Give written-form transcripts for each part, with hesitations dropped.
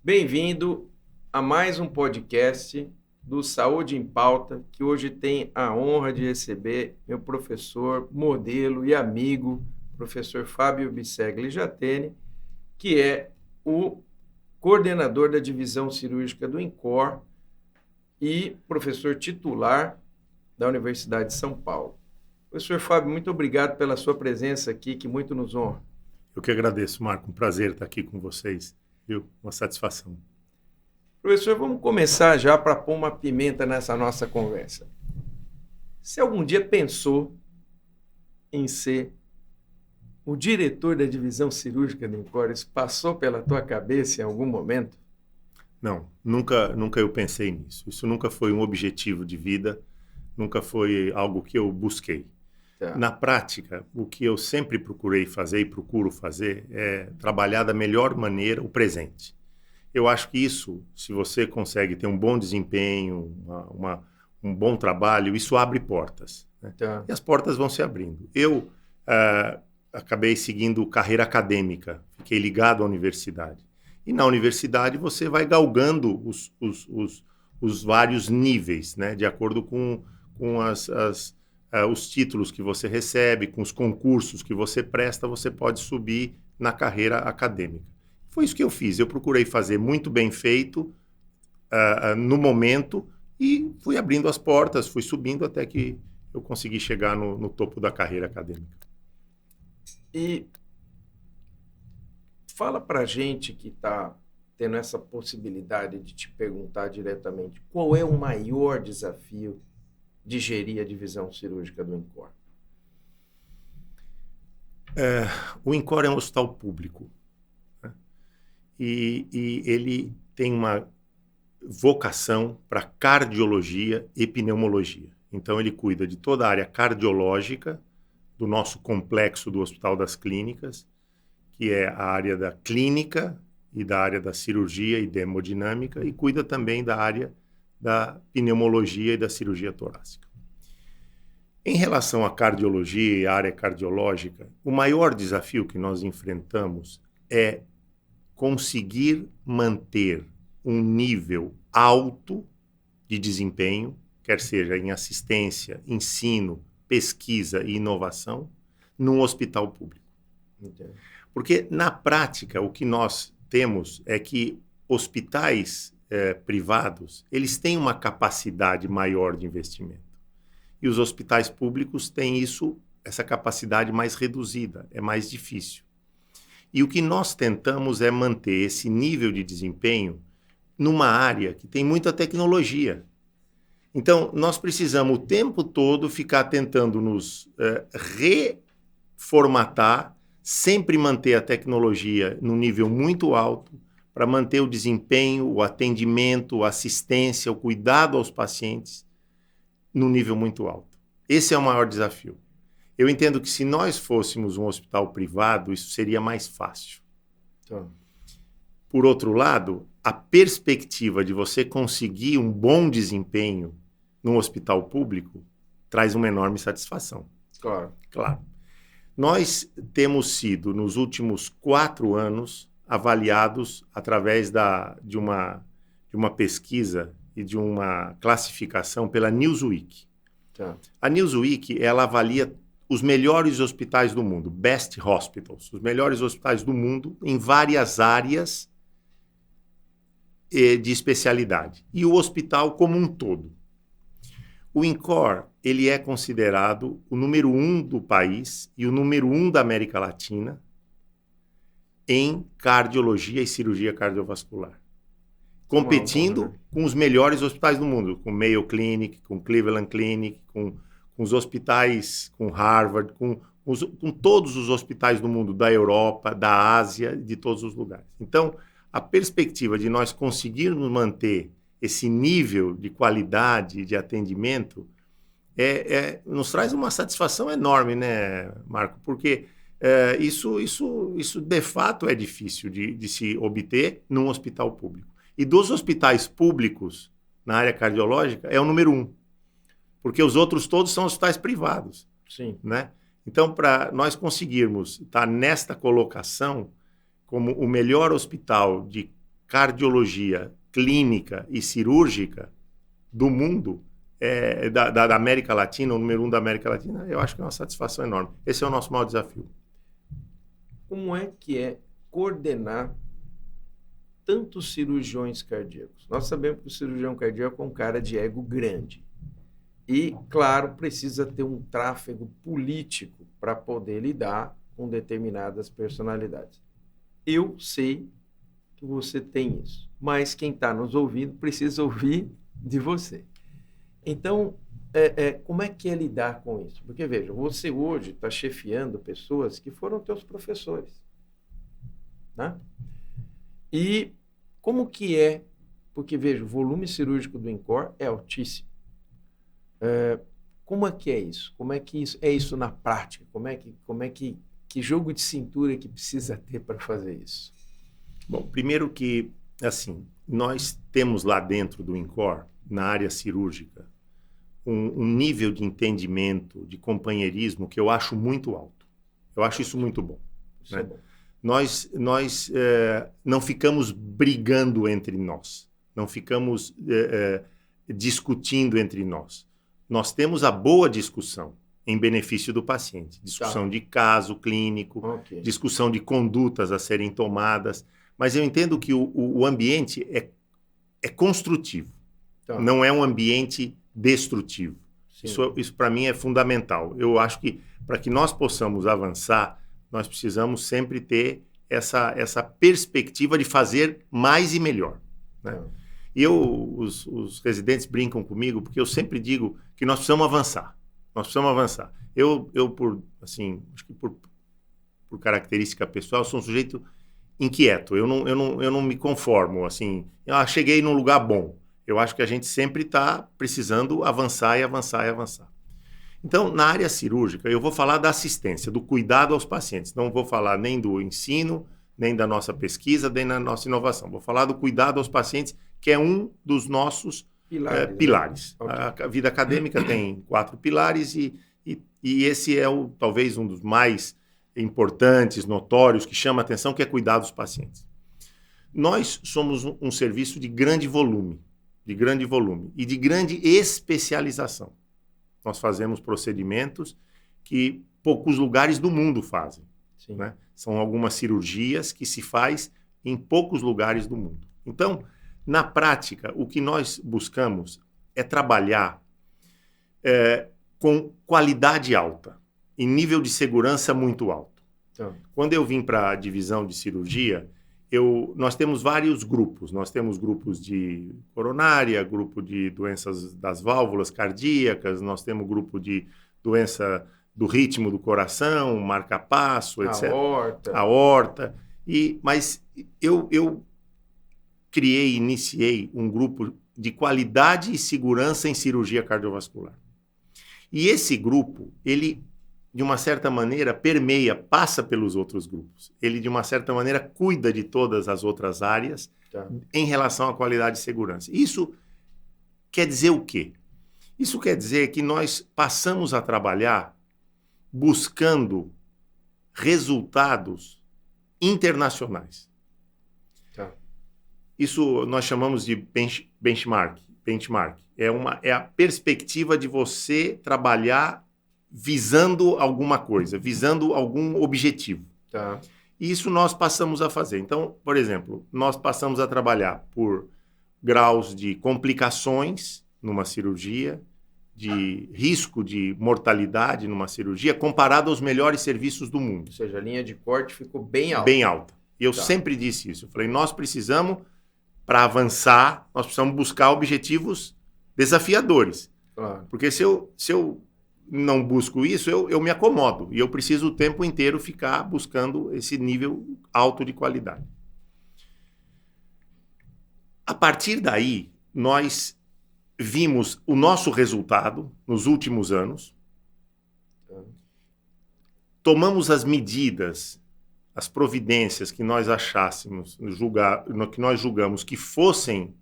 Bem-vindo a mais um podcast do Saúde em Pauta, que hoje tem a honra de receber meu professor, modelo e amigo, professor Fábio Bisegli Jatene, que é o coordenador da divisão cirúrgica do INCOR e professor titular da Universidade de São Paulo. Professor Fábio, muito obrigado pela sua presença aqui, que muito nos honra. Eu que agradeço, Marco. Um prazer estar aqui com vocês. Viu? Uma satisfação. Professor, vamos começar já para pôr uma pimenta nessa nossa conversa. Você algum dia pensou em ser o diretor da divisão cirúrgica do INCOR? Isso passou pela tua cabeça em algum momento? Não, nunca eu pensei nisso. Isso nunca foi um objetivo de vida, nunca foi algo que eu busquei. Tá. Na prática, o que eu sempre procurei fazer e procuro fazer é trabalhar da melhor maneira o presente. Eu acho que isso, se você consegue ter um bom desempenho, um bom trabalho, isso abre portas, né? Tá. E as portas vão se abrindo. Eu acabei seguindo carreira acadêmica, fiquei ligado à universidade. E na universidade você vai galgando os vários níveis, né? De acordo com os títulos que você recebe, com os concursos que você presta, você pode subir na carreira acadêmica. Foi isso que eu fiz. Eu procurei fazer muito bem feito no momento e fui abrindo as portas, fui subindo até que eu consegui chegar no topo da carreira acadêmica. E fala para a gente que está tendo essa possibilidade de te perguntar diretamente, qual é o maior desafio de gerir a divisão cirúrgica do INCOR? O INCOR é um hospital público, né? E ele tem uma vocação para cardiologia e pneumologia. Então ele cuida de toda a área cardiológica do nosso complexo do Hospital das Clínicas, que é a área da clínica e da área da cirurgia e da hemodinâmica, e cuida também da área da pneumologia e da cirurgia torácica. Em relação à cardiologia e à área cardiológica, o maior desafio que nós enfrentamos é conseguir manter um nível alto de desempenho, quer seja em assistência, ensino, pesquisa e inovação, num hospital público. Entendo. Porque, na prática, o que nós temos é que hospitais privados, eles têm uma capacidade maior de investimento. E os hospitais públicos têm essa capacidade mais reduzida, é mais difícil. E o que nós tentamos é manter esse nível de desempenho numa área que tem muita tecnologia. Então, nós precisamos o tempo todo ficar tentando nos reformatar, sempre manter a tecnologia num nível muito alto, para manter o desempenho, o atendimento, a assistência, o cuidado aos pacientes num nível muito alto. Esse é o maior desafio. Eu entendo que se nós fôssemos um hospital privado, isso seria mais fácil. Tá. Por outro lado, a perspectiva de você conseguir um bom desempenho num hospital público traz uma enorme satisfação. Claro. Nós temos sido, nos últimos 4 anos, avaliados através de uma pesquisa e de uma classificação pela Newsweek. Tá. A Newsweek, ela avalia os melhores hospitais do mundo, best hospitals, os melhores hospitais do mundo em várias áreas de especialidade, e o hospital como um todo. O INCOR, ele é considerado o número 1 do país e o número 1 da América Latina em cardiologia e cirurgia cardiovascular, competindo com os melhores hospitais do mundo, com Mayo Clinic, com Cleveland Clinic, com os hospitais, com Harvard, com todos os hospitais do mundo, da Europa, da Ásia, de todos os lugares. Então, a perspectiva de nós conseguirmos manter esse nível de qualidade de atendimento nos traz uma satisfação enorme, né, Marco? Porque isso de fato é difícil de se obter num hospital público. E dos hospitais públicos na área cardiológica é o número 1, porque os outros todos são hospitais privados. Sim. Né? Então, para nós conseguirmos estar nesta colocação como o melhor hospital de cardiologia clínica e cirúrgica do mundo, da América Latina, o número 1 da América Latina, eu acho que é uma satisfação enorme. Esse é o nosso maior desafio. Como é que é coordenar tantos cirurgiões cardíacos? Nós sabemos que o cirurgião cardíaco é um cara de ego grande. E, claro, precisa ter um tráfego político para poder lidar com determinadas personalidades. Eu sei que você tem isso, mas quem está nos ouvindo precisa ouvir de você. Então, como é que é lidar com isso? Porque, veja, você hoje está chefiando pessoas que foram teus professores, né? E como que é? Porque, veja, o volume cirúrgico do INCOR é altíssimo. Como é que é isso? Como é que isso na prática? Que jogo de cintura que precisa ter para fazer isso? Bom, primeiro que, assim, nós temos lá dentro do INCOR, na área cirúrgica, um nível de entendimento, de companheirismo que eu acho muito alto. Eu acho isso muito bom. Isso né? é bom. Nós não ficamos brigando entre nós, não ficamos discutindo entre nós. Nós temos a boa discussão em benefício do paciente. Discussão de caso clínico, discussão de condutas a serem tomadas. Mas eu entendo que o ambiente é construtivo, não é um ambiente destrutivo. Isso para mim é fundamental. Eu acho que para que nós possamos avançar, nós precisamos sempre ter essa perspectiva de fazer mais e melhor. Né? E os residentes brincam comigo porque eu sempre digo que nós precisamos avançar. Nós precisamos avançar. Eu acho que por característica pessoal, sou um sujeito inquieto. Eu não me conformo. Assim, cheguei num lugar bom. Eu acho que a gente sempre está precisando avançar e avançar e avançar. Então, na área cirúrgica, eu vou falar da assistência, do cuidado aos pacientes. Não vou falar nem do ensino, nem da nossa pesquisa, nem da nossa inovação. Vou falar do cuidado aos pacientes, que é um dos nossos pilares. A vida acadêmica tem 4 pilares e esse é talvez um dos mais importantes, notórios, que chama a atenção, que é cuidar dos pacientes. Nós somos um serviço de grande volume e de grande especialização. Nós fazemos procedimentos que poucos lugares do mundo fazem. Né? São algumas cirurgias que se faz em poucos lugares do mundo. Então, na prática, o que nós buscamos é trabalhar com qualidade alta e nível de segurança muito alto. Quando eu vim para a divisão de cirurgia, nós temos vários grupos. Nós temos grupos de coronária, grupo de doenças das válvulas cardíacas, nós temos grupo de doença do ritmo do coração, marca-passo, etc. Aorta. Mas eu iniciei um grupo de qualidade e segurança em cirurgia cardiovascular. E esse grupo, ele, de uma certa maneira, passa pelos outros grupos. Ele, de uma certa maneira, cuida de todas as outras áreas em relação à qualidade e segurança. Isso quer dizer o quê? Isso quer dizer que nós passamos a trabalhar buscando resultados internacionais. Isso nós chamamos de benchmark. É a perspectiva de você trabalhar visando alguma coisa, visando algum objetivo. E isso nós passamos a fazer. Então, por exemplo, nós passamos a trabalhar por graus de complicações numa cirurgia, de risco de mortalidade numa cirurgia, comparado aos melhores serviços do mundo. Ou seja, a linha de corte ficou bem alta. Bem alta. E eu sempre disse isso. Eu falei, nós precisamos, para avançar, nós precisamos buscar objetivos desafiadores. Porque se eu não busco isso, eu me acomodo. E eu preciso o tempo inteiro ficar buscando esse nível alto de qualidade. A partir daí, nós vimos o nosso resultado nos últimos anos, tomamos as medidas, as providências que nós achássemos, que nós julgamos que fossem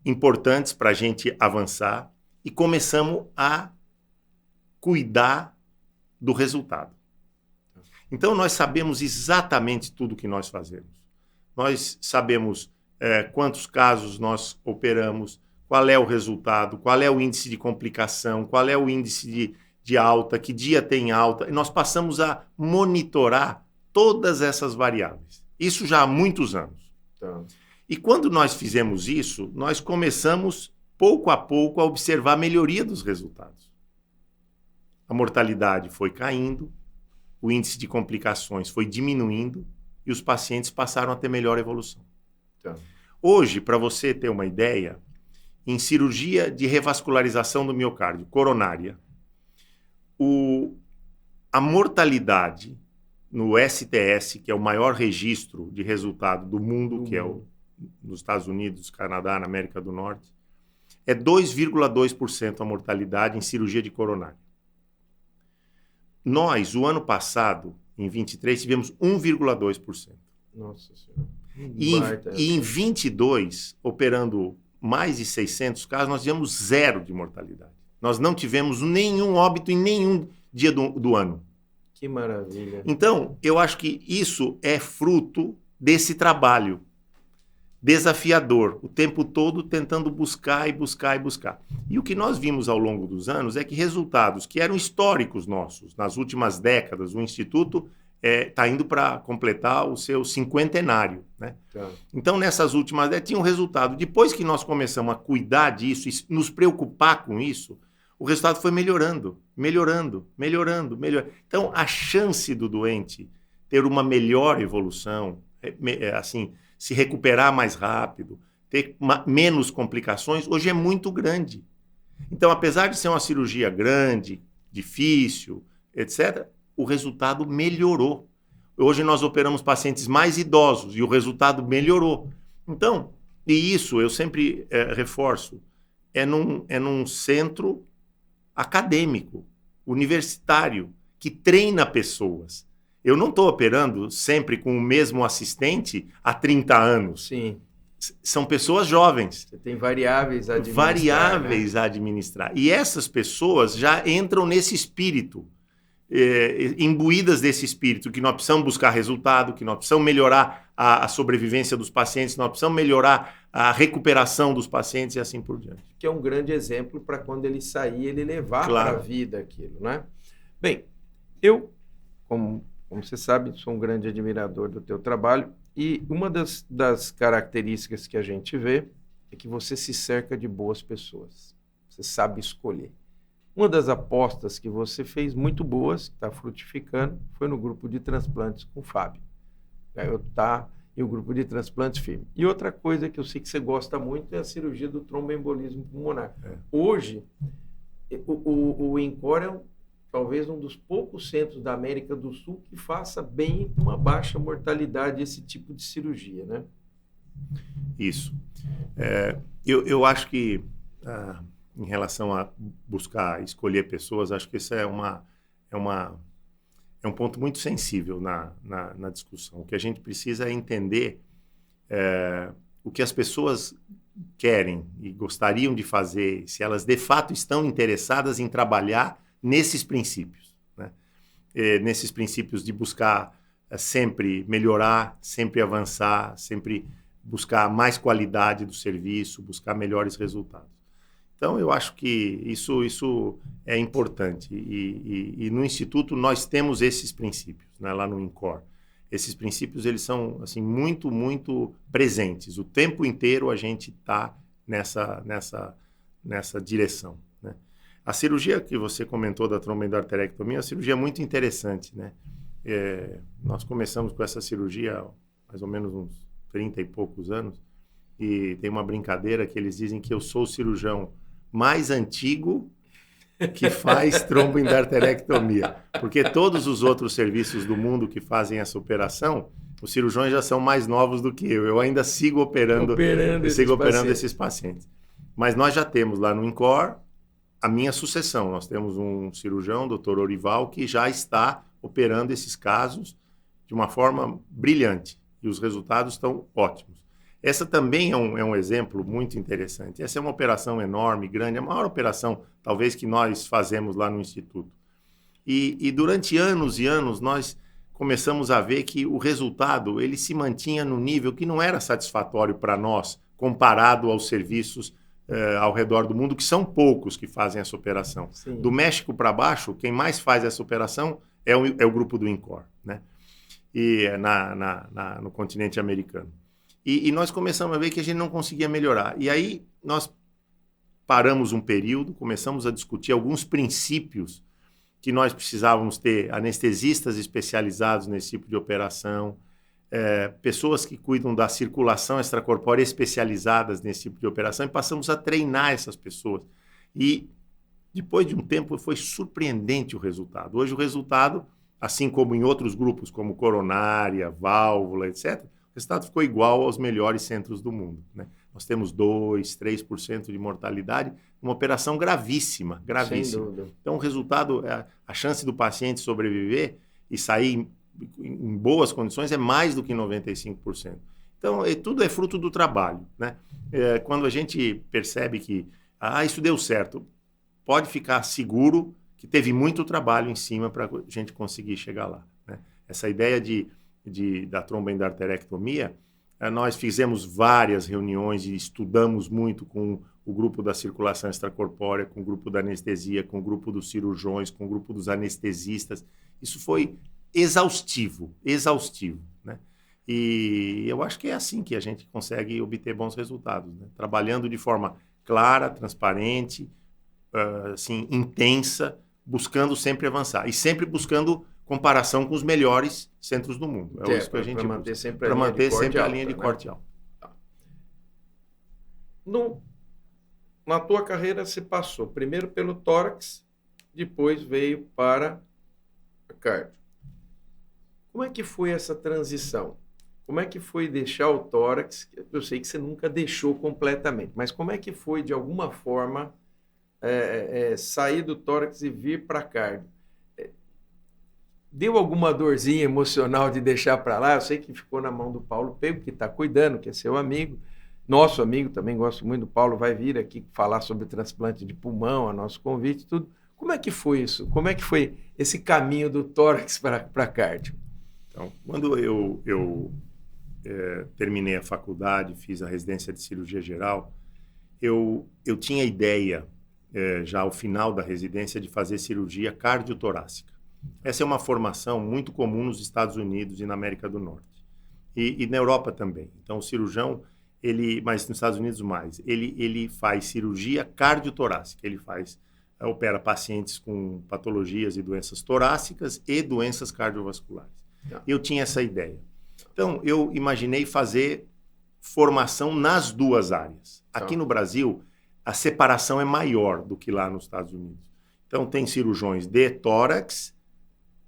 importantes para a gente avançar e começamos a cuidar do resultado. Então, nós sabemos exatamente tudo o que nós fazemos. Nós sabemos quantos casos nós operamos, qual é o resultado, qual é o índice de complicação, qual é o índice de alta, que dia tem alta. E nós passamos a monitorar todas essas variáveis. Isso já há muitos anos. Tá. E quando nós fizemos isso, nós começamos, pouco a pouco, a observar a melhoria dos resultados. A mortalidade foi caindo, o índice de complicações foi diminuindo e os pacientes passaram a ter melhor evolução. Tá. Hoje, para você ter uma ideia, em cirurgia de revascularização do miocárdio coronária, a mortalidade no STS, que é o maior registro de resultado do mundo, que é nos Estados Unidos, Canadá, na América do Norte, é 2,2% a mortalidade em cirurgia de coronária. Nós, o ano passado, em 23, tivemos 1,2%. Nossa Senhora. E em 22, operando mais de 600 casos, nós tivemos 0 de mortalidade. Nós não tivemos nenhum óbito em nenhum dia do ano. Que maravilha. Então, eu acho que isso é fruto desse trabalho desafiador, o tempo todo tentando buscar e buscar e buscar. E o que nós vimos ao longo dos anos é que resultados que eram históricos nossos, nas últimas décadas, o Instituto está indo para completar o seu cinquentenário, né? Tá. Então, nessas últimas décadas, tinha um resultado. Depois que nós começamos a cuidar disso e nos preocupar com isso, o resultado foi melhorando. Então, a chance do doente ter uma melhor evolução, assim, se recuperar mais rápido, ter menos complicações, hoje é muito grande. Então, apesar de ser uma cirurgia grande, difícil, etc., o resultado melhorou. Hoje nós operamos pacientes mais idosos e o resultado melhorou. Então, e isso eu sempre reforço, é num centro acadêmico, universitário, que treina pessoas. Eu não estou operando sempre com o mesmo assistente há 30 anos. Sim. São pessoas jovens. Você tem variáveis a administrar. Variáveis a administrar. E essas pessoas já entram nesse espírito, imbuídas desse espírito, que nós precisamos buscar resultado, que nós precisamos melhorar a sobrevivência dos pacientes, nós precisamos melhorar a recuperação dos pacientes e assim por diante. Que é um grande exemplo para quando ele sair, ele levar para a vida aquilo, né? Bem, eu, como você sabe, sou um grande admirador do teu trabalho e uma das características que a gente vê é que você se cerca de boas pessoas. Você sabe escolher. Uma das apostas que você fez muito boas, que está frutificando, foi no grupo de transplantes com o Fábio. E o grupo de transplantes firme. E outra coisa que eu sei que você gosta muito é a cirurgia do tromboembolismo pulmonar. Hoje, o INCOR é talvez um dos poucos centros da América do Sul que faça bem com uma baixa mortalidade esse tipo de cirurgia, né? Isso. Eu acho que, em relação a buscar escolher pessoas, acho que isso é um ponto muito sensível na discussão. O que a gente precisa é entender o que as pessoas querem e gostariam de fazer, se elas de fato estão interessadas em trabalhar nesses princípios, né? Nesses princípios de buscar sempre melhorar, sempre avançar, sempre buscar mais qualidade do serviço, buscar melhores resultados. Então, eu acho que isso é importante. E no Instituto nós temos esses princípios, né, lá no INCOR. Esses princípios eles são assim, muito, muito presentes. O tempo inteiro a gente está nessa direção, né? A cirurgia que você comentou da tromboendarterectomia é uma cirurgia muito interessante, né? Nós começamos com essa cirurgia há mais ou menos uns 30 e poucos anos. E tem uma brincadeira que eles dizem que eu sou o cirurgião mais antigo que faz tromboendarterectomia, porque todos os outros serviços do mundo que fazem essa operação, os cirurgiões já são mais novos do que eu. Eu ainda sigo operando esses pacientes. Mas nós já temos lá no INCOR a minha sucessão. Nós temos um cirurgião, Dr. Orival, que já está operando esses casos de uma forma brilhante e os resultados estão ótimos. Essa também é um exemplo muito interessante. Essa é uma operação enorme, grande, a maior operação, talvez, que nós fazemos lá no Instituto. E durante anos e anos, nós começamos a ver que o resultado ele se mantinha no nível que não era satisfatório para nós, comparado aos serviços ao redor do mundo, que são poucos que fazem essa operação. Sim. Do México para baixo, quem mais faz essa operação é o grupo do INCOR, né? E no continente americano. E nós começamos a ver que a gente não conseguia melhorar. E aí nós paramos um período, começamos a discutir alguns princípios que nós precisávamos ter anestesistas especializados nesse tipo de operação, pessoas que cuidam da circulação extracorpórea especializadas nesse tipo de operação, e passamos a treinar essas pessoas. E depois de um tempo foi surpreendente o resultado. Hoje o resultado, assim como em outros grupos, como coronária, válvula, etc., o resultado ficou igual aos melhores centros do mundo, né? Nós temos 2%, 3% de mortalidade, uma operação gravíssima, gravíssima. Sem dúvida. Então, o resultado, a chance do paciente sobreviver e sair em boas condições é mais do que 95%. Então, tudo é fruto do trabalho, né? Quando a gente percebe que isso deu certo, pode ficar seguro que teve muito trabalho em cima para a gente conseguir chegar lá, né? Essa ideia da tromboendarterectomia, nós fizemos várias reuniões e estudamos muito com o grupo da circulação extracorpórea, com o grupo da anestesia, com o grupo dos cirurgiões, com o grupo dos anestesistas. Isso foi exaustivo, né? E eu acho que é assim que a gente consegue obter bons resultados, né? Trabalhando de forma clara, transparente, assim, intensa, buscando sempre avançar e sempre buscando comparação com os melhores centros do mundo. É isso que a gente busca. Para manter sempre a linha de corte alta. Tá. Na tua carreira, você passou primeiro pelo tórax, depois veio para a cardio. Como é que foi essa transição? Como é que foi deixar o tórax? Eu sei que você nunca deixou completamente, mas como é que foi, de alguma forma, sair do tórax e vir para a cardio? Deu alguma dorzinha emocional de deixar para lá? Eu sei que ficou na mão do Paulo Pego, que está cuidando, que é seu amigo, nosso amigo, também gosto muito do Paulo, vai vir aqui falar sobre transplante de pulmão, a nosso convite, tudo. Como é que foi isso? Como é que foi esse caminho do tórax para cardio? Então, quando eu terminei a faculdade, fiz a residência de cirurgia geral, eu tinha ideia, já ao final da residência, de fazer cirurgia cardiotorácica. Essa é uma formação muito comum nos Estados Unidos e na América do Norte. E na Europa também. Então, o cirurgião, mas nos Estados Unidos mais, ele faz cirurgia cardiotorácica. Ele opera pacientes com patologias e doenças torácicas e doenças cardiovasculares. Eu tinha essa ideia. Então, eu imaginei fazer formação nas duas áreas. Aqui no Brasil, a separação é maior do que lá nos Estados Unidos. Então, tem cirurgiões de tórax,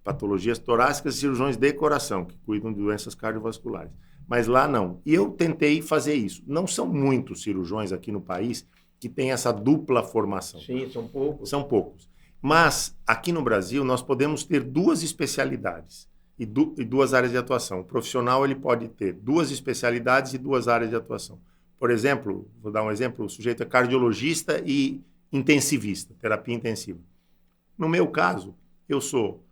patologias torácicas, e cirurgiões de coração, que cuidam de doenças cardiovasculares. Mas lá não. E eu tentei fazer isso. Não são muitos cirurgiões aqui no país que têm essa dupla formação. Sim, são poucos. São poucos. Mas, aqui no Brasil, nós podemos ter duas especialidades e duas áreas de atuação. O profissional ele pode ter duas especialidades e duas áreas de atuação. Por exemplo, vou dar um exemplo, o sujeito é cardiologista e intensivista, terapia intensiva. No meu caso, eu sou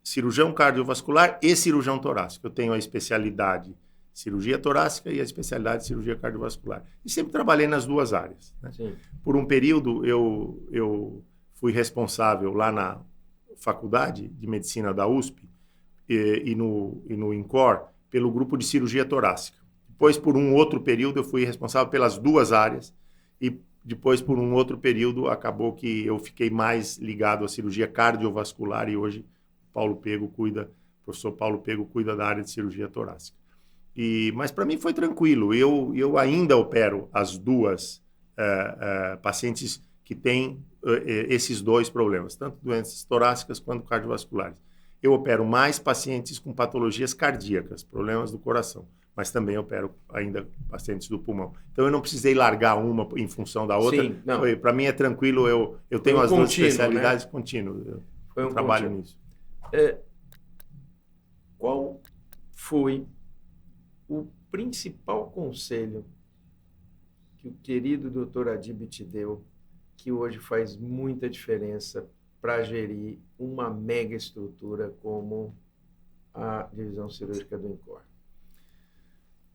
cirurgião cardiovascular e cirurgião torácico. Eu tenho a especialidade cirurgia torácica e a especialidade de cirurgia cardiovascular. E sempre trabalhei nas duas áreas, né? Por um período, eu fui responsável lá na Faculdade de Medicina da USP e no INCOR pelo grupo de cirurgia torácica. Depois, por um outro período, eu fui responsável pelas duas áreas e depois, por um outro período, acabou que eu fiquei mais ligado à cirurgia cardiovascular e hoje o professor Paulo Pego cuida da área de cirurgia torácica. Mas para mim foi tranquilo. Eu ainda opero as duas pacientes que têm esses dois problemas, tanto doenças torácicas quanto cardiovasculares. Eu opero mais pacientes com patologias cardíacas, problemas do coração, mas também opero ainda pacientes do pulmão. Então eu não precisei largar uma em função da outra. Para mim é tranquilo, eu tenho as duas especialidades, né? Contínuo. Eu trabalho nisso. Qual foi o principal conselho que o querido Dr. Adib te deu, que hoje faz muita diferença para gerir uma mega estrutura como a divisão cirúrgica do INCOR?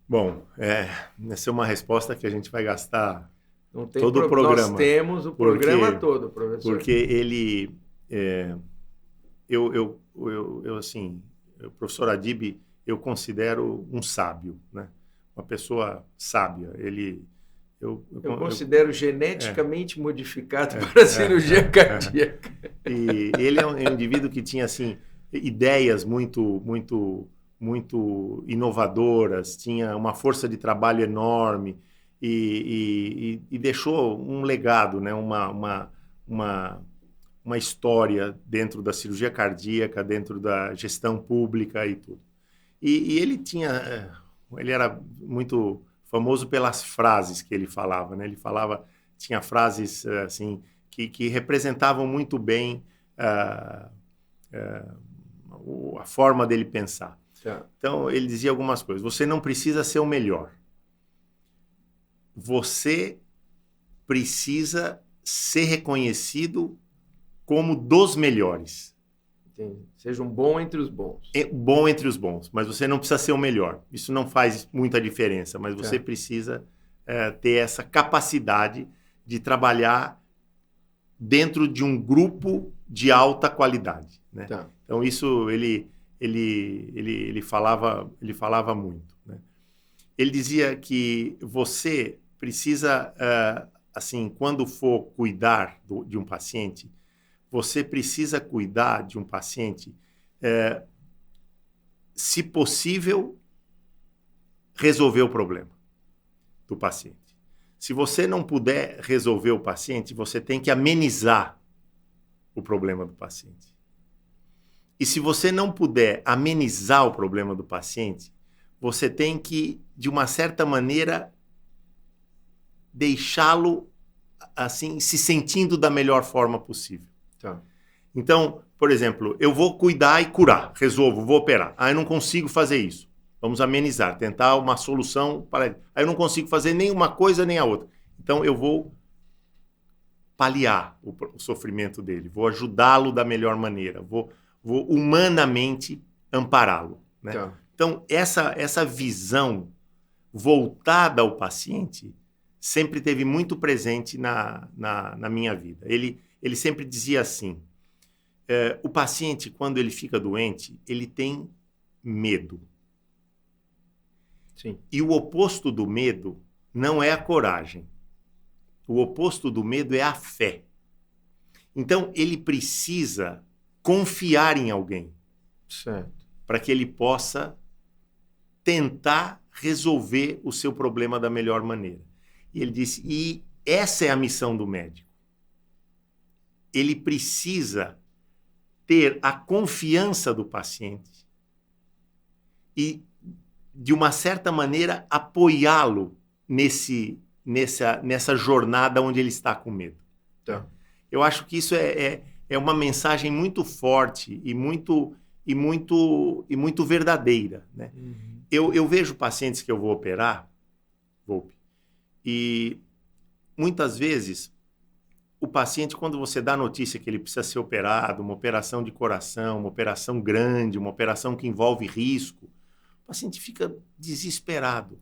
Bom, essa é uma resposta que a gente vai gastar Não tem todo o programa. Nós temos o programa todo, professor. Porque ele... assim, o professor Adib, eu considero um sábio, né? Uma pessoa sábia. Eu considero geneticamente modificado para a cirurgia cardíaca. E ele é um indivíduo que tinha assim, ideias muito inovadoras, tinha uma força de trabalho enorme e deixou um legado, né? uma história dentro da cirurgia cardíaca, dentro da gestão pública e tudo. E ele era muito famoso pelas frases que ele falava, né? Tinha frases assim que representavam muito bem a forma dele pensar. Tá. Então, ele dizia algumas coisas. Você não precisa ser o melhor. Você precisa ser reconhecido como dos melhores. Entendi. Seja um bom entre os bons. Bom entre os bons, mas você não precisa ser o melhor. Isso não faz muita diferença, mas você precisa ter essa capacidade de trabalhar dentro de um grupo de alta qualidade, né? Tá. Então, isso ele falava muito, né? Ele dizia que você precisa, assim, quando for cuidar de um paciente, você precisa cuidar de um paciente, se possível, resolver o problema do paciente. Se você não puder resolver o paciente, você tem que amenizar o problema do paciente. E se você não puder amenizar o problema do paciente, você tem que, de uma certa maneira, deixá-lo assim, se sentindo da melhor forma possível. Tá. Então, por exemplo, eu vou cuidar e curar, resolvo, vou operar. Eu não consigo fazer isso. Vamos amenizar, tentar uma solução para ele. Eu não consigo fazer nem uma coisa nem a outra. Então, eu vou paliar o sofrimento dele, vou ajudá-lo da melhor maneira, vou humanamente ampará-lo, né? Tá. Então, essa visão voltada ao paciente sempre teve muito presente na minha vida. Ele sempre dizia assim, o paciente, quando ele fica doente, ele tem medo. Sim. E o oposto do medo não é a coragem. O oposto do medo é a fé. Então, ele precisa confiar em alguém. Certo. Para que ele possa tentar resolver o seu problema da melhor maneira. E ele disse, e essa é a missão do médico. Ele precisa ter a confiança do paciente e, de uma certa maneira, apoiá-lo nessa jornada onde ele está com medo. Tá. Eu acho que isso é uma mensagem muito forte e muito verdadeira, né? Uhum. Eu vejo pacientes que eu vou operar, Volpi, e muitas vezes o paciente, quando você dá a notícia que ele precisa ser operado, uma operação de coração, uma operação grande, uma operação que envolve risco, o paciente fica desesperado.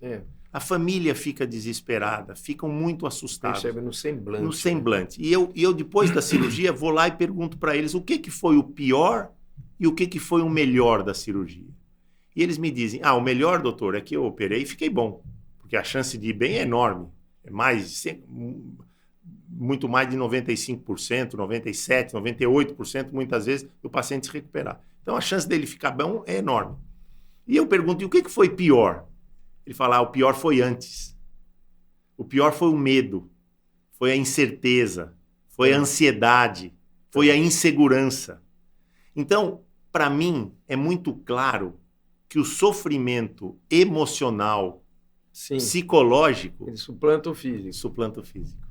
A família fica desesperada, ficam muito assustados. Percebe no semblante. No semblante. E eu depois da cirurgia, vou lá e pergunto para eles o que foi o pior e o que foi o melhor da cirurgia. E eles me dizem, o melhor, doutor, é que eu operei e fiquei bom. Porque a chance de ir bem é enorme. É muito mais de 95%, 97%, 98%, muitas vezes, do paciente se recuperar. Então, a chance dele ficar bom é enorme. E eu pergunto, e o que foi pior? Ele fala, o pior foi antes. O pior foi o medo, foi a incerteza, foi a ansiedade, foi a insegurança. Então, para mim, é muito claro que o sofrimento emocional, psicológico... Ele suplanta o físico. Suplanta o físico.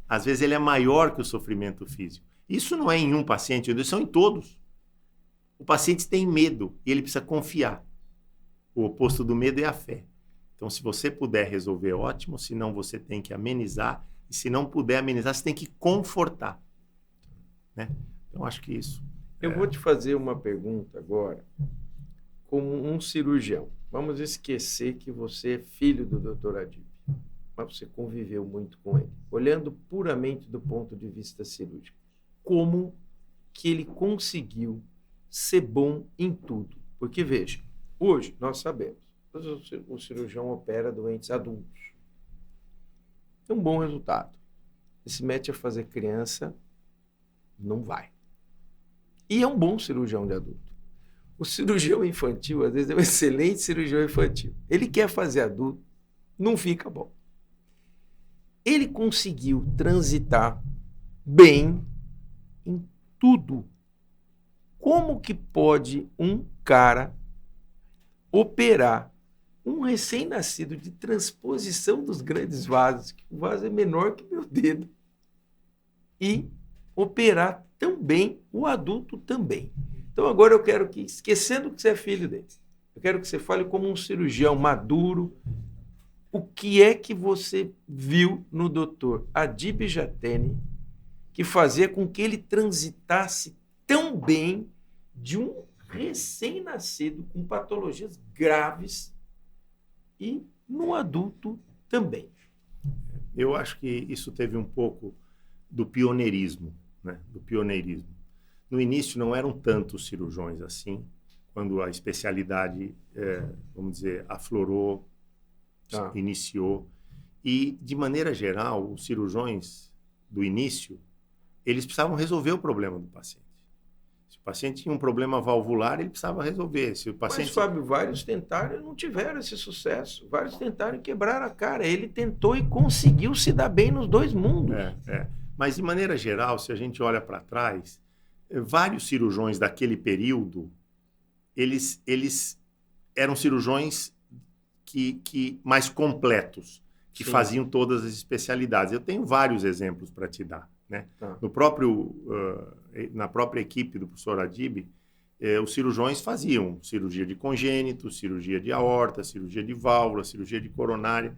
Às vezes ele é maior que o sofrimento físico. Isso não é em um paciente, isso é em todos. O paciente tem medo e ele precisa confiar. O oposto do medo é a fé. Então, se você puder resolver, ótimo. Se não, você tem que amenizar. E se não puder amenizar, você tem que confortar. Né? Então, acho que isso... Eu vou te fazer uma pergunta agora como um cirurgião. Vamos esquecer que você é filho do Dr. Adib, mas você conviveu muito com ele. Olhando puramente do ponto de vista cirúrgico, como que ele conseguiu ser bom em tudo? Porque, veja, hoje nós sabemos, o cirurgião opera doentes adultos. Tem um bom resultado. Ele se mete a fazer criança, não vai. E é um bom cirurgião de adulto. O cirurgião infantil, às vezes, é um excelente cirurgião infantil. Ele quer fazer adulto, não fica bom. Ele conseguiu transitar bem em tudo. Como que pode um cara operar um recém-nascido de transposição dos grandes vasos, que o vaso é menor que meu dedo, e operar tão bem o adulto também? Então agora eu quero que, esquecendo que você é filho dele, eu quero que você fale como um cirurgião maduro, o que é que você viu no Dr. Adib Jatene que fazia com que ele transitasse tão bem de um recém-nascido com patologias graves e no adulto também? Eu acho que isso teve um pouco do pioneirismo, né? Do pioneirismo. No início não eram tantos cirurgiões assim, quando a especialidade, vamos dizer, aflorou, iniciou. E, de maneira geral, os cirurgiões do início, eles precisavam resolver o problema do paciente. Se o paciente tinha um problema valvular, ele precisava resolver. Se o paciente... Mas, Fábio, vários tentaram e não tiveram esse sucesso. Vários tentaram e quebraram a cara. Ele tentou e conseguiu se dar bem nos dois mundos. Mas, de maneira geral, se a gente olha para trás, vários cirurgiões daquele período, eles eram cirurgiões que mais completos, que faziam todas as especialidades. Eu tenho vários exemplos para te dar, né? Na própria equipe do professor Adib, os cirurgiões faziam cirurgia de congênito, cirurgia de aorta, cirurgia de válvula, cirurgia de coronária.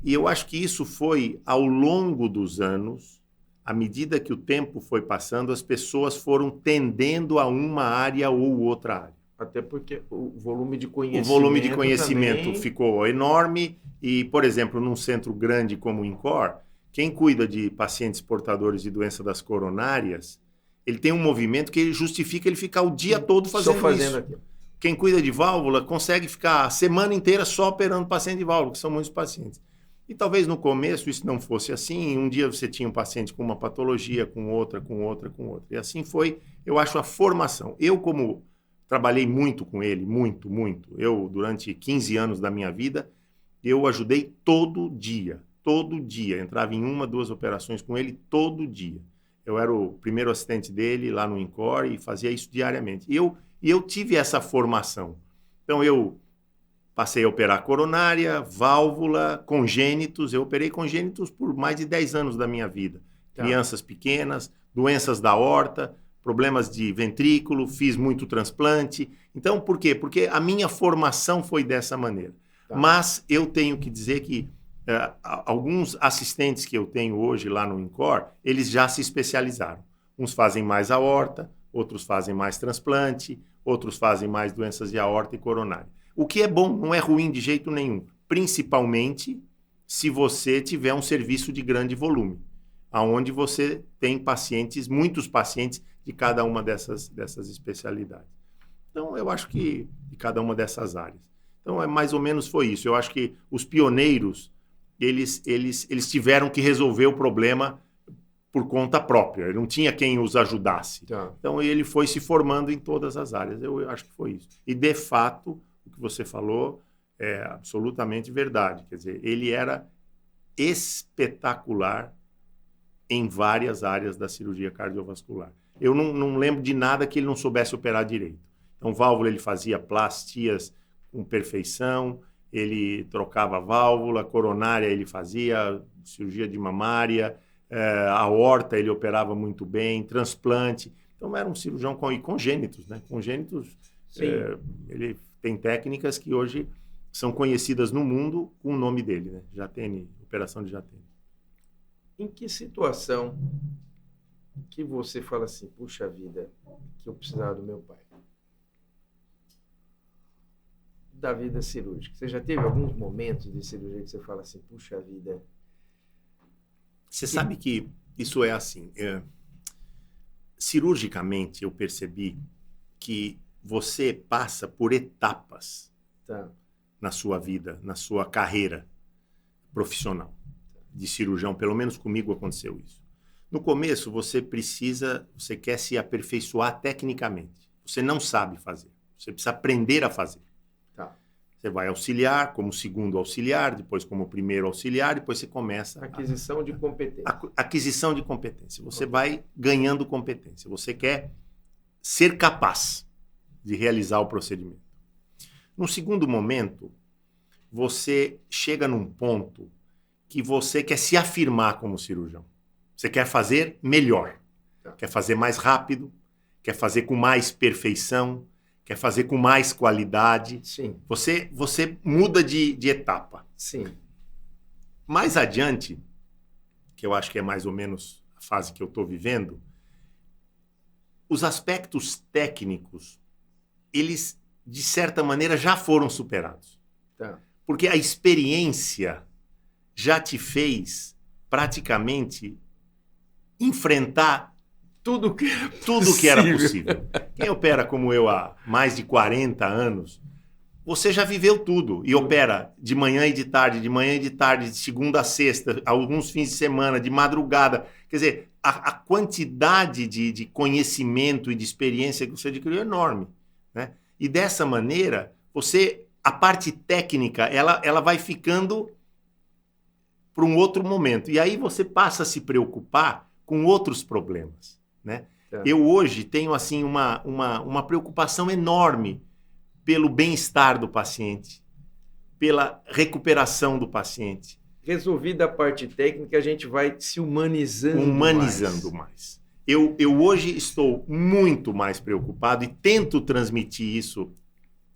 E eu acho que isso foi, ao longo dos anos, à medida que o tempo foi passando, as pessoas foram tendendo a uma área ou outra área. Até porque o volume de conhecimento também ficou enorme e, por exemplo, num centro grande como o INCOR, quem cuida de pacientes portadores de doença das coronárias, ele tem um movimento que justifica ele ficar o dia todo fazendo isso. Aquilo. Quem cuida de válvula consegue ficar a semana inteira só operando paciente de válvula, que são muitos pacientes. E talvez no começo isso não fosse assim. Um dia você tinha um paciente com uma patologia, com outra. E assim foi, eu acho, a formação. Eu, como trabalhei muito com ele, muito. Eu, durante 15 anos da minha vida, eu ajudei todo dia. Entrava em 1, 2 operações com ele todo dia. Eu era o primeiro assistente dele lá no INCOR e fazia isso diariamente. E eu tive essa formação. Então, eu passei a operar coronária, válvula, congênitos. Eu operei congênitos por mais de 10 anos da minha vida. Crianças pequenas, doenças da aorta, problemas de ventrículo, fiz muito transplante. Então, por quê? Porque a minha formação foi dessa maneira. Mas eu tenho que dizer que alguns assistentes que eu tenho hoje lá no INCOR, eles já se especializaram. Uns fazem mais aorta, outros fazem mais transplante, outros fazem mais doenças de aorta e coronária. O que é bom, não é ruim de jeito nenhum. Principalmente se você tiver um serviço de grande volume, onde você tem pacientes, muitos pacientes de cada uma dessas especialidades. Então, eu acho que de cada uma dessas áreas. Então, mais ou menos foi isso. Eu acho que os pioneiros, eles tiveram que resolver o problema por conta própria. Ele não tinha quem os ajudasse. Então, ele foi se formando em todas as áreas. Eu acho que foi isso. E, de fato, o que você falou é absolutamente verdade. Quer dizer, ele era espetacular em várias áreas da cirurgia cardiovascular. Eu não lembro de nada que ele não soubesse operar direito. Então, válvula, ele fazia plastias com perfeição, ele trocava válvula, coronária ele fazia, cirurgia de mamária, aorta ele operava muito bem, transplante. Então, era um cirurgião com congênitos, né? Congênitos, ele tem técnicas que hoje são conhecidas no mundo com o nome dele, né? Jatene, operação de Jatene. Em que situação que você fala assim, puxa vida, que eu precisava do meu pai? da vida cirúrgica? Você já teve alguns momentos de cirurgia que você fala assim, puxa vida... Você sabe que isso é assim. Cirurgicamente, eu percebi que você passa por etapas na sua vida, na sua carreira profissional de cirurgião. Pelo menos comigo aconteceu isso. No começo, você quer se aperfeiçoar tecnicamente. Você não sabe fazer. Você precisa aprender a fazer. Você vai auxiliar como segundo auxiliar, depois como primeiro auxiliar, depois você começa... Aquisição de competência. Aquisição de competência. Você vai ganhando competência. Você quer ser capaz de realizar o procedimento. No segundo momento, você chega num ponto que você quer se afirmar como cirurgião. Você quer fazer melhor. Quer fazer mais rápido, quer fazer com mais perfeição, quer fazer com mais qualidade. Sim. Você muda de etapa. Sim. Mais adiante, que eu acho que é mais ou menos a fase que eu estou vivendo, os aspectos técnicos, eles, de certa maneira, já foram superados. Porque a experiência já te fez, praticamente, enfrentar tudo que era possível. Quem opera como eu há mais de 40 anos, você já viveu tudo. E opera de manhã e de tarde, de segunda a sexta, alguns fins de semana, de madrugada. Quer dizer, a quantidade de conhecimento e de experiência que você adquiriu é enorme, né? E dessa maneira, a parte técnica, ela vai ficando para um outro momento. E aí você passa a se preocupar com outros problemas, né? Eu hoje tenho assim uma preocupação enorme pelo bem-estar do paciente, pela recuperação do paciente. Resolvida a parte técnica, a gente vai se humanizando mais. Eu hoje estou muito mais preocupado e tento transmitir isso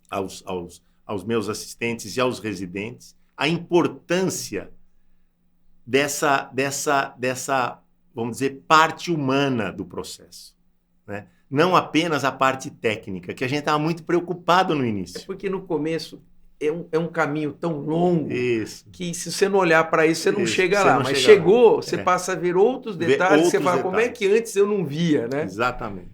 aos meus assistentes e aos residentes, a importância dessa, vamos dizer, parte humana do processo, né? Não apenas a parte técnica, que a gente estava muito preocupado no início. É porque no começo é um caminho tão longo que se você não olhar para isso, você não chega lá. Mas chegou, você passa a ver outros detalhes, você fala, como é que antes eu não via, né? Exatamente.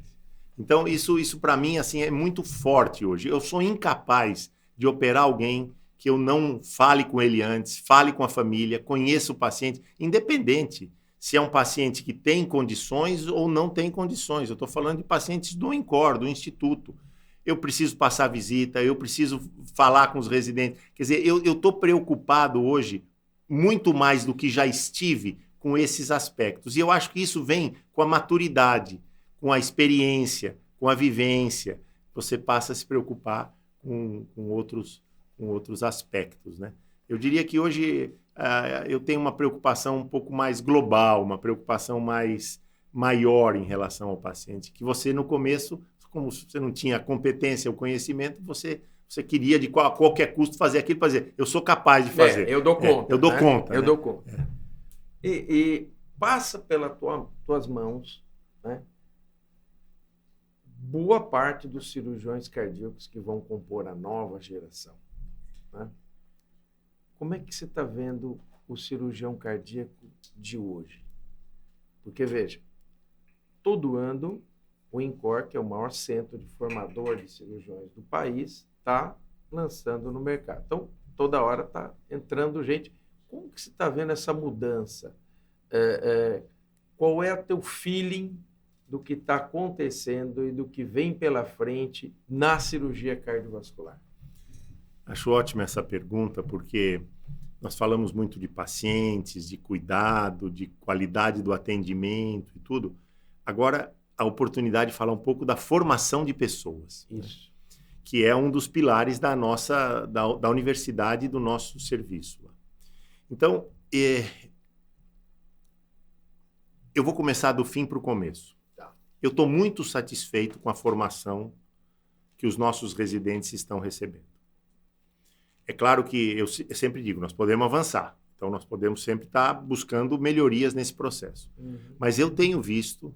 Então, isso para mim assim, é muito forte hoje. Eu sou incapaz de operar alguém que eu não fale com ele antes, fale com a família, conheça o paciente, independente se é um paciente que tem condições ou não tem condições. Eu estou falando de pacientes do INCOR, do Instituto. Eu preciso passar visita, eu preciso falar com os residentes. Quer dizer, eu estou preocupado hoje, muito mais do que já estive, com esses aspectos. E eu acho que isso vem com a maturidade, com a experiência, com a vivência. Você passa a se preocupar com outros aspectos, né? Eu diria que hoje eu tenho uma preocupação um pouco mais global, uma preocupação maior em relação ao paciente, que você no começo, como você não tinha competência ou conhecimento, você queria de qualquer custo fazer aquilo para dizer, eu sou capaz de fazer. Eu dou conta. Eu dou conta. Eu dou conta. E passa pelas tuas mãos, né, boa parte dos cirurgiões cardíacos que vão compor a nova geração, né? Como é que você está vendo o cirurgião cardíaco de hoje? Porque, veja, todo ano o INCOR, que é o maior centro de formador de cirurgiões do país, está lançando no mercado. Então, toda hora está entrando gente. Como que você está vendo essa mudança? Qual é o teu feeling do que está acontecendo e do que vem pela frente na cirurgia cardiovascular? Acho ótima essa pergunta, porque nós falamos muito de pacientes, de cuidado, de qualidade do atendimento e tudo. Agora, a oportunidade de falar um pouco da formação de pessoas. Isso. Né? Que é um dos pilares da universidade e do nosso serviço. Então, eu vou começar do fim para o começo. Tá. Eu estou muito satisfeito com a formação que os nossos residentes estão recebendo. É claro que eu sempre digo, nós podemos avançar. Então, nós podemos sempre estar buscando melhorias nesse processo. Uhum. Mas eu tenho visto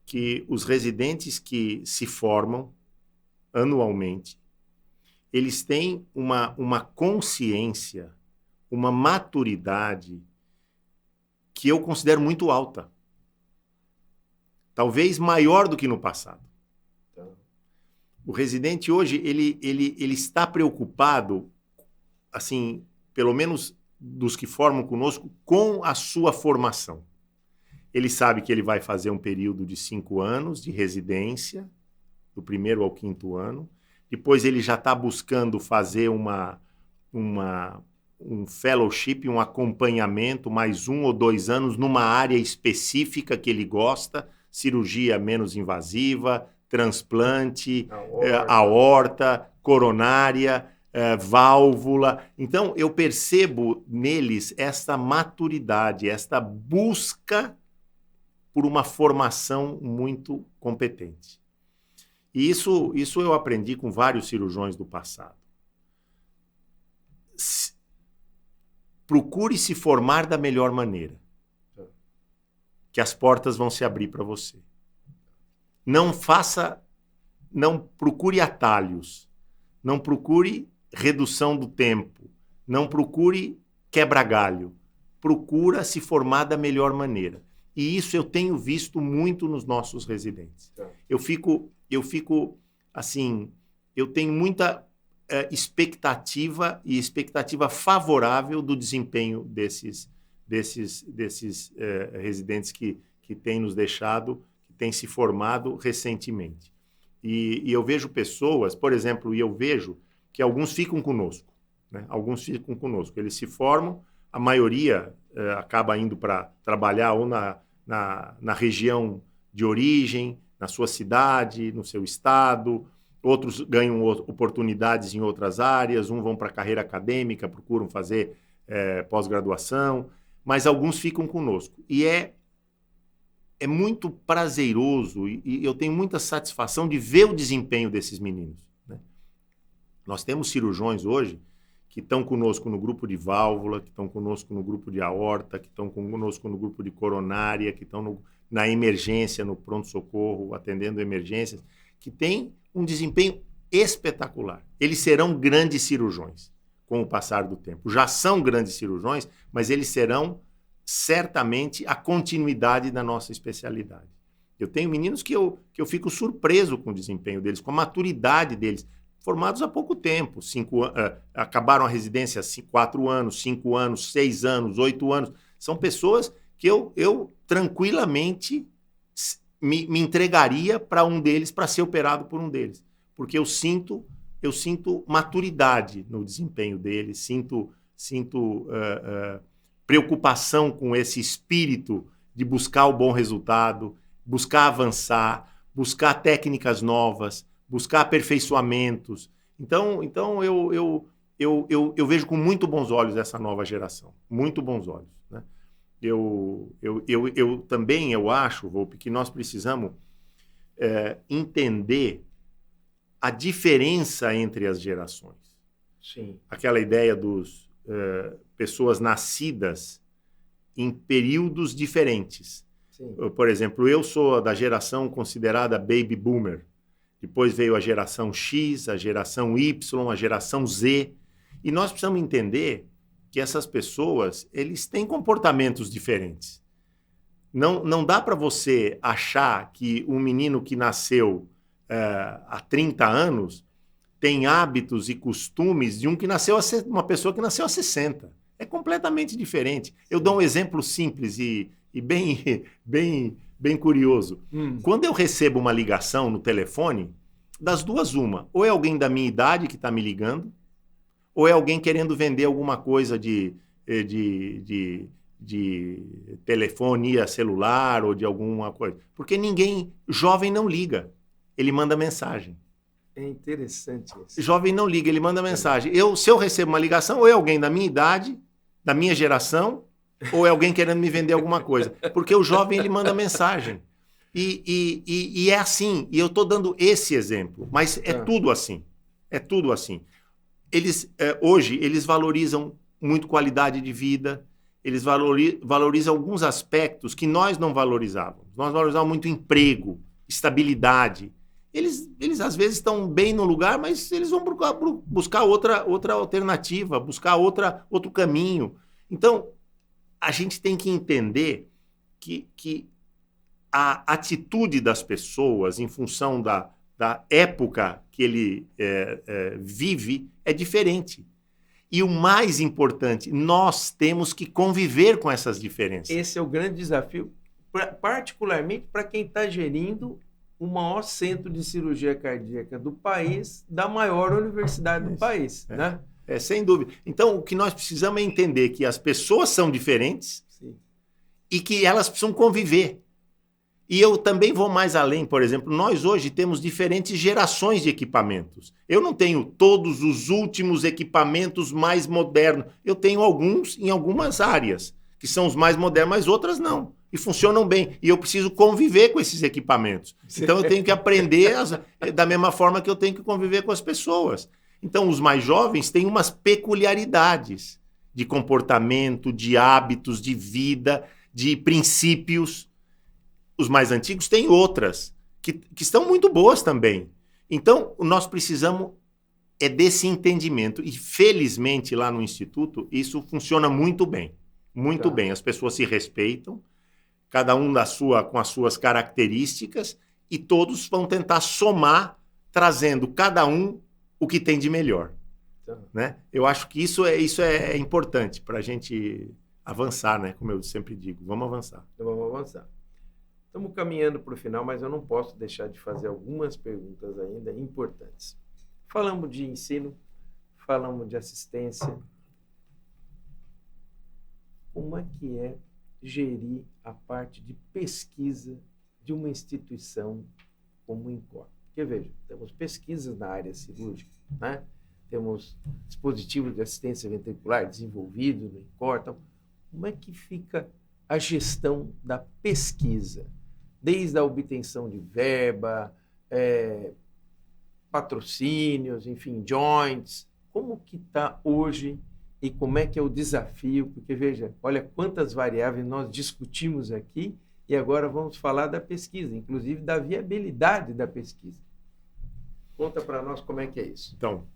que os residentes que se formam anualmente, eles têm uma consciência, uma maturidade que eu considero muito alta. Talvez maior do que no passado. O residente hoje, ele está preocupado, assim, pelo menos dos que formam conosco, com a sua formação. Ele sabe que ele vai fazer um período de 5 anos de residência, do 1º ao 5º ano. Depois ele já está buscando fazer um fellowship, um acompanhamento, mais 1 ou 2 anos numa área específica que ele gosta, cirurgia menos invasiva, transplante, aorta, coronária, válvula. Então, eu percebo neles esta maturidade, esta busca por uma formação muito competente. E isso eu aprendi com vários cirurgiões do passado. Procure se formar da melhor maneira, que as portas vão se abrir para você. Não procure atalhos, não procure redução do tempo, não procure quebra-galho, procura se formar da melhor maneira. E isso eu tenho visto muito nos nossos residentes. Eu fico assim, eu tenho muita expectativa favorável do desempenho desses residentes que têm nos deixado, que têm se formado recentemente. E eu vejo pessoas, por exemplo, eu vejo que alguns ficam conosco, né? Alguns ficam conosco. Eles se formam, a maioria acaba indo para trabalhar ou na região de origem, na sua cidade, no seu estado. Outros ganham oportunidades em outras áreas, uns vão para a carreira acadêmica, procuram fazer pós-graduação, mas alguns ficam conosco. E é muito prazeroso e eu tenho muita satisfação de ver o desempenho desses meninos, né? Nós temos cirurgiões hoje que estão conosco no grupo de válvula, que estão conosco no grupo de aorta, que estão conosco no grupo de coronária, que estão na emergência, no pronto-socorro, atendendo emergências, que têm um desempenho espetacular. Eles serão grandes cirurgiões com o passar do tempo. Já são grandes cirurgiões, mas eles serão certamente a continuidade da nossa especialidade. Eu tenho meninos que eu fico surpreso com o desempenho deles, com a maturidade deles, formados há pouco tempo, acabaram a residência há 4 anos, 5 anos, 6 anos, 8 anos. São pessoas que eu tranquilamente me entregaria para um deles, para ser operado por um deles. Porque eu sinto maturidade no desempenho deles, sinto preocupação com esse espírito de buscar o bom resultado, buscar avançar, buscar técnicas novas, buscar aperfeiçoamentos. Então eu vejo com muito bons olhos essa nova geração, muito bons olhos, né? Eu também acho, Volpi, que nós precisamos entender a diferença entre as gerações. Sim. Aquela ideia dos pessoas nascidas em períodos diferentes. Sim. Por exemplo, eu sou da geração considerada Baby Boomer. Depois veio a geração X, a geração Y, a geração Z. E nós precisamos entender que essas pessoas, eles têm comportamentos diferentes. Não dá para você achar que um menino que nasceu há 30 anos tem hábitos e costumes de uma pessoa que nasceu há 60. É completamente diferente. Eu dou um exemplo simples e bem curioso. Quando eu recebo uma ligação no telefone, das duas uma, ou é alguém da minha idade que está me ligando, ou é alguém querendo vender alguma coisa de telefonia celular ou de alguma coisa. Porque jovem não liga, ele manda mensagem. É interessante isso. Jovem não liga, ele manda mensagem. Se eu recebo uma ligação, ou é alguém da minha idade, da minha geração, ou é alguém querendo me vender alguma coisa. Porque o jovem, ele manda mensagem. E é assim. E eu estou dando esse exemplo. Mas é tudo assim. É tudo assim. Hoje, eles valorizam muito qualidade de vida. Eles valorizam alguns aspectos que nós não valorizávamos. Nós valorizávamos muito emprego, estabilidade. eles às vezes estão bem no lugar, mas eles vão buscar outra alternativa, buscar outro caminho. Então, a gente tem que entender que a atitude das pessoas em função da época que ele vive é diferente. E o mais importante, nós temos que conviver com essas diferenças. Esse é o grande desafio, particularmente para quem está gerindo o maior centro de cirurgia cardíaca do país, da maior universidade do país, né? Sem dúvida. Então, o que nós precisamos é entender que as pessoas são diferentes. Sim. E que elas precisam conviver. E eu também vou mais além, por exemplo, nós hoje temos diferentes gerações de equipamentos. Eu não tenho todos os últimos equipamentos mais modernos. Eu tenho alguns em algumas áreas, que são os mais modernos, mas outras não. E funcionam bem. E eu preciso conviver com esses equipamentos. Então eu tenho que aprender da mesma forma que eu tenho que conviver com as pessoas. Então os mais jovens têm umas peculiaridades de comportamento, de hábitos, de vida, de princípios. Os mais antigos têm outras, que estão muito boas também. Então, nós precisamos desse entendimento. E, felizmente, lá no Instituto, isso funciona muito bem. Muito bem. As pessoas se respeitam, cada um com as suas características, e todos vão tentar somar, trazendo cada um o que tem de melhor. Né? Eu acho que isso é importante para a gente avançar, né? Como eu sempre digo. Vamos avançar. Então, vamos avançar. Estamos caminhando para o final, mas eu não posso deixar de fazer algumas perguntas ainda importantes. Falamos de ensino, falamos de assistência. Como é que é gerir a parte de pesquisa de uma instituição como o INCOR? Porque, veja, temos pesquisas na área cirúrgica, né? Temos dispositivos de assistência ventricular desenvolvidos no INCOR. Então, como é que fica a gestão da pesquisa? Desde a obtenção de verba, patrocínios, enfim, joints. Como que está hoje e como é que é o desafio? Porque, veja, olha quantas variáveis nós discutimos aqui e agora vamos falar da pesquisa, inclusive da viabilidade da pesquisa. Conta para nós como é que é isso. Então,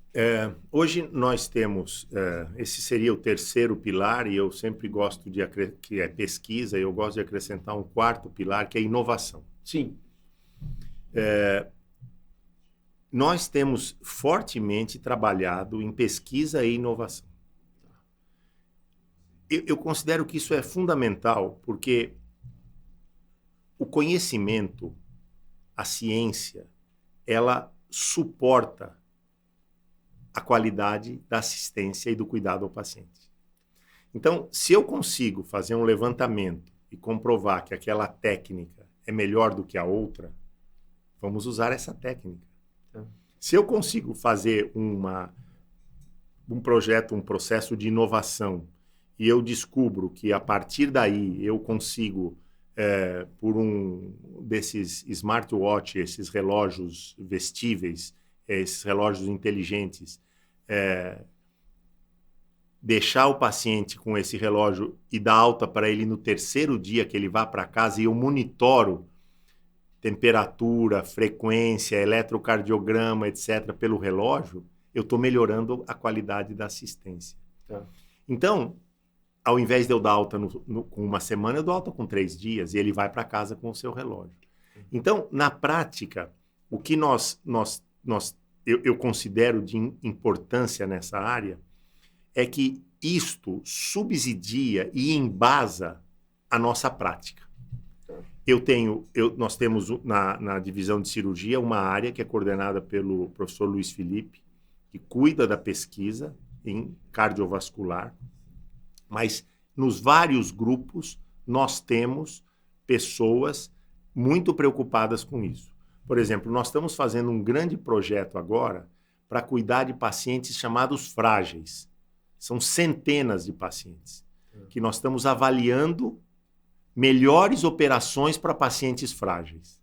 hoje nós temos, esse seria o terceiro pilar, e eu sempre gosto que é pesquisa, e eu gosto de acrescentar um quarto pilar, que é inovação. Sim. Nós temos fortemente trabalhado em pesquisa e inovação. Eu considero que isso é fundamental, porque o conhecimento, a ciência, ela suporta a qualidade da assistência e do cuidado ao paciente. Então, se eu consigo fazer um levantamento e comprovar que aquela técnica é melhor do que a outra, vamos usar essa técnica. Se eu consigo fazer um projeto, um processo de inovação, e eu descubro que a partir daí eu consigo, por um desses smartwatch, esses relógios vestíveis, esses relógios inteligentes, deixar o paciente com esse relógio e dar alta para ele no terceiro dia que ele vá para casa, e eu monitoro temperatura, frequência, eletrocardiograma, etc., pelo relógio, eu estou melhorando a qualidade da assistência. Então, ao invés de eu dar alta com uma semana, eu dou alta com 3 dias e ele vai para casa com o seu relógio. Então, na prática, o que eu considero de importância nessa área é que isto subsidia e embasa a nossa prática. Nós temos na divisão de cirurgia uma área que é coordenada pelo professor Luiz Felipe, que cuida da pesquisa em cardiovascular, mas nos vários grupos nós temos pessoas muito preocupadas com isso. Por exemplo, nós estamos fazendo um grande projeto agora para cuidar de pacientes chamados frágeis. São centenas de pacientes que nós estamos avaliando melhores operações para pacientes frágeis.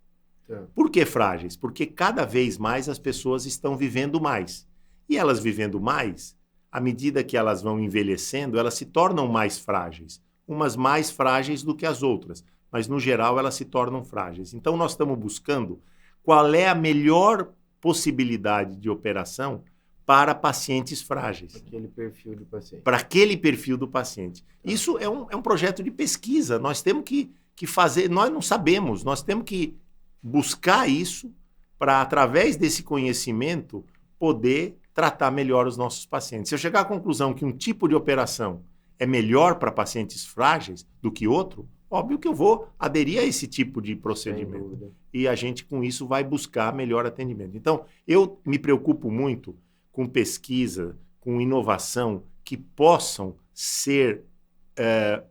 Por que frágeis? Porque cada vez mais as pessoas estão vivendo mais. E elas vivendo mais, à medida que elas vão envelhecendo, elas se tornam mais frágeis. Umas mais frágeis do que as outras, mas no geral elas se tornam frágeis. Então nós estamos buscando qual é a melhor possibilidade de operação para pacientes frágeis. Aquele perfil do paciente. Para aquele perfil do paciente. Isso é um projeto de pesquisa. Nós temos que fazer, nós não sabemos, nós temos que buscar isso para, através desse conhecimento, poder tratar melhor os nossos pacientes. Se eu chegar à conclusão que um tipo de operação é melhor para pacientes frágeis do que outro, óbvio que eu vou aderir a esse tipo de procedimento. E a gente, com isso, vai buscar melhor atendimento. Então, eu me preocupo muito com pesquisa, com inovação, que possam ser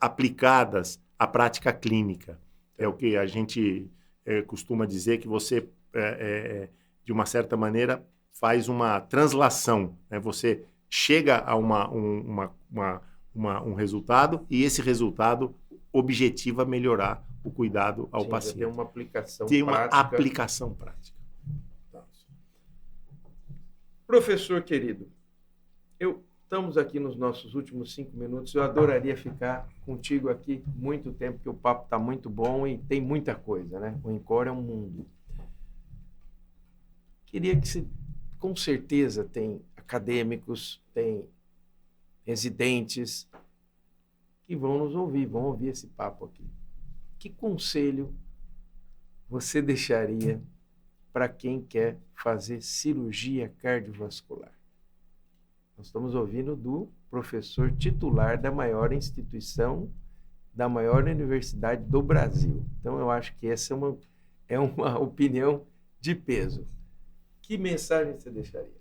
aplicadas à prática clínica. É o que a gente costuma dizer, que você, de uma certa maneira, faz uma translação, né? Você chega a um resultado e esse resultado objetiva melhorar o cuidado ao paciente. Tem uma aplicação prática. Uma aplicação prática. Professor querido, estamos aqui nos nossos últimos 5 minutos. Eu adoraria ficar contigo aqui muito tempo, porque o papo está muito bom e tem muita coisa, né? O INCOR é um mundo. Queria que você, com certeza, tem acadêmicos, tem residentes que vão nos ouvir, vão ouvir esse papo aqui. Que conselho você deixaria para quem quer fazer cirurgia cardiovascular? Nós estamos ouvindo do professor titular da maior instituição, da maior universidade do Brasil. Então, eu acho que essa é uma opinião de peso. Que mensagem você deixaria?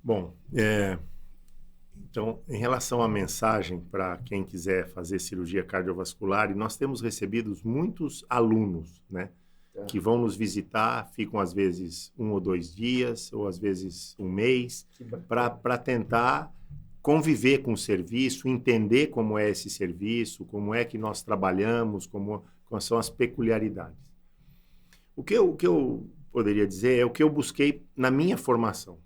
Bom, então, em relação à mensagem para quem quiser fazer cirurgia cardiovascular, nós temos recebido muitos alunos, né? Que vão nos visitar, ficam às vezes 1 ou 2 dias, ou às vezes 1 mês, para tentar conviver com o serviço, entender como é esse serviço, como é que nós trabalhamos, quais são as peculiaridades. O que eu poderia dizer é o que eu busquei na minha formação.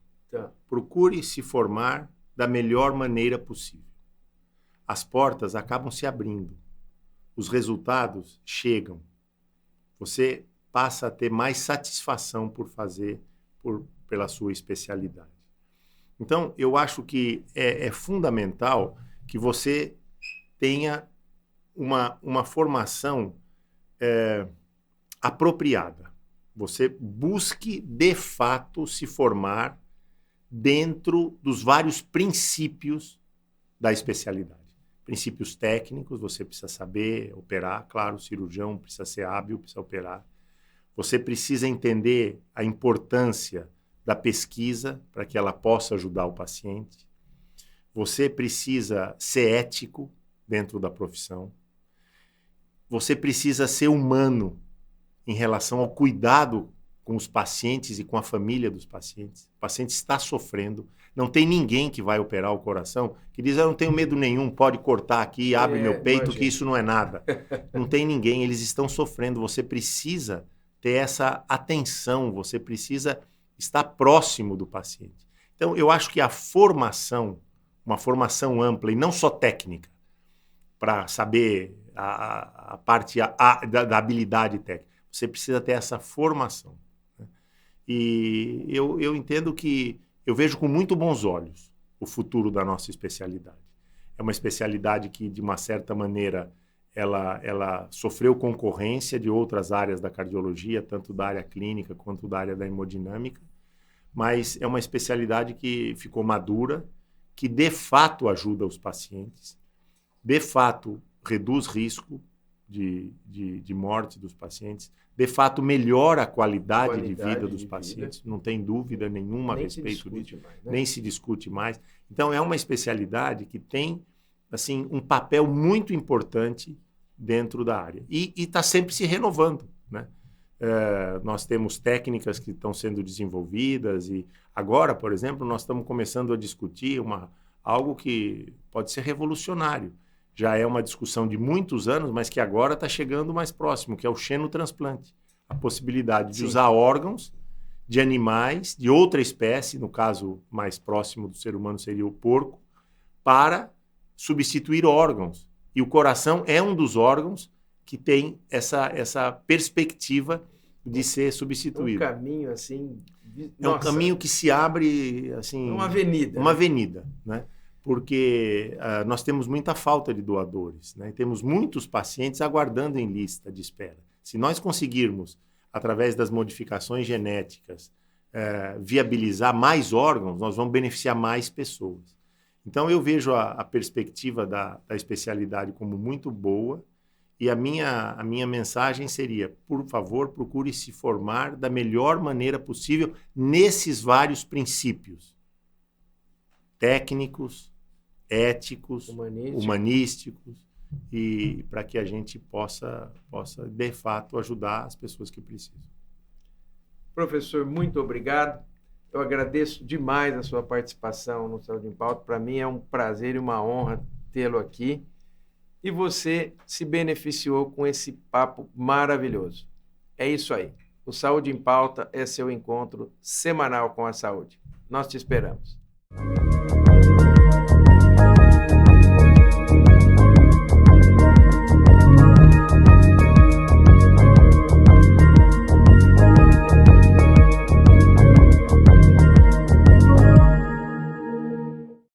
Procure se formar da melhor maneira possível. As portas acabam se abrindo, os resultados chegam. Você passa a ter mais satisfação por fazer pela sua especialidade. Então, eu acho que é fundamental que você tenha uma formação apropriada. Você busque, de fato, se formar dentro dos vários princípios da especialidade. Princípios técnicos, você precisa saber operar, claro, o cirurgião precisa ser hábil, precisa operar. Você precisa entender a importância da pesquisa para que ela possa ajudar o paciente. Você precisa ser ético dentro da profissão. Você precisa ser humano em relação ao cuidado com os pacientes e com a família dos pacientes. O paciente está sofrendo. Não tem ninguém que vai operar o coração que diz, eu não tenho medo nenhum, pode cortar aqui, abre meu peito, imagina, que isso não é nada. Não tem ninguém, eles estão sofrendo. Você precisa ter essa atenção, você precisa estar próximo do paciente. Então, eu acho que a formação, uma formação ampla e não só técnica, para saber a parte da habilidade técnica, você precisa ter essa formação. Né? E eu entendo que eu vejo com muito bons olhos o futuro da nossa especialidade. É uma especialidade que, de uma certa maneira, ela sofreu concorrência de outras áreas da cardiologia, tanto da área clínica quanto da área da hemodinâmica, mas é uma especialidade que ficou madura, que de fato ajuda os pacientes, de fato reduz risco de morte dos pacientes, de fato melhora a qualidade de vida dos pacientes, não tem dúvida nenhuma a respeito disso, nem se discute mais. Então é uma especialidade que tem assim, um papel muito importante dentro da área e está sempre se renovando, né? Nós temos técnicas que estão sendo desenvolvidas e agora, por exemplo, nós estamos começando a discutir algo que pode ser revolucionário. Já é uma discussão de muitos anos, mas que agora está chegando mais próximo, que é o xenotransplante. A possibilidade de usar órgãos de animais, de outra espécie, no caso mais próximo do ser humano seria o porco, para substituir órgãos. E o coração é um dos órgãos que tem essa perspectiva de ser substituído. Um caminho assim... É um caminho que se abre, assim... Uma avenida. Uma avenida, né? Porque nós temos muita falta de doadores, né? Temos muitos pacientes aguardando em lista de espera. Se nós conseguirmos, através das modificações genéticas, viabilizar mais órgãos, nós vamos beneficiar mais pessoas. Então, eu vejo a perspectiva da especialidade como muito boa, e a minha mensagem seria, por favor, procure se formar da melhor maneira possível nesses vários princípios técnicos, éticos, humanísticos, e para que a gente possa, de fato, ajudar as pessoas que precisam. Professor, muito obrigado. Eu agradeço demais a sua participação no Saúde em Pauta. Para mim é um prazer e uma honra tê-lo aqui. E você se beneficiou com esse papo maravilhoso. É isso aí. O Saúde em Pauta é seu encontro semanal com a saúde. Nós te esperamos.